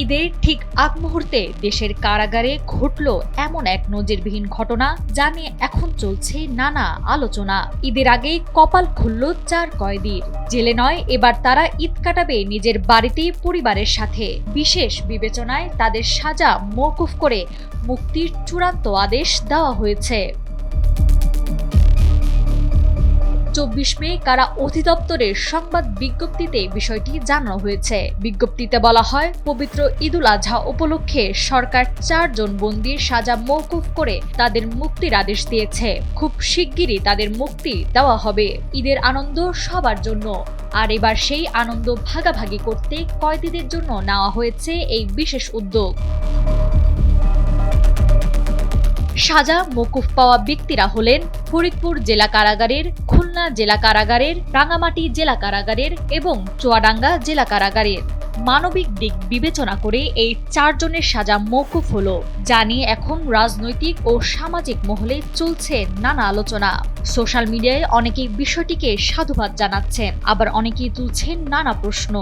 ঈদের ঠিক আগ মুহূর্তে দেশের কারাগারে ঘটল এমন এক নজিরবিহীন ঘটনা যা নিয়ে এখন চলছে নানা আলোচনা। ঈদের আগেই কপাল খুলল 4 কয়েদির। জেলে নয়, এবার তারা ঈদ কাটাবে নিজের বাড়িতেই পরিবারের সাথে। বিশেষ বিবেচনায় তাদের সাজা মওকুফ করে মুক্তির চূড়ান্ত আদেশ দেওয়া হয়েছে। 24 মে কারা অধিদপ্তরের সংবাদ বিজ্ঞপ্তিতে বিষয়টি জানানো হয়েছে। বিজ্ঞপ্তিতে বলা হয়, পবিত্র ঈদুল আজহা উপলক্ষে সরকার 4 জন বন্দীর সাজা মওকুফ করে তাদের মুক্তির আদেশ দিয়েছে। খুব শিগগিরই তাদের মুক্তি দেওয়া হবে। ঈদের আনন্দ সবার জন্য, আর এবার সেই আনন্দ ভাগাভাগি করতে কয়েদিদের জন্য নেওয়া হয়েছে এই বিশেষ উদ্যোগ। সাজা মওকুফ পাওয়া ব্যক্তিরা হলেন ফরিদপুর জেলা কারাগারের, খুলনা জেলা কারাগারের, রাঙামাটি জেলা কারাগারের এবং চুয়াডাঙ্গা জেলা কারাগারের। মানবিক দিক বিবেচনা করে এই 4 জনের সাজা মওকুফ হলো, যা নিয়ে এখন রাজনৈতিক ও সামাজিক মহলে চলছে নানা আলোচনা। সোশ্যাল মিডিয়ায় অনেকেই বিষয়টিকে সাধুবাদ জানাচ্ছেন, আবার অনেকেই তুলছেন নানা প্রশ্ন।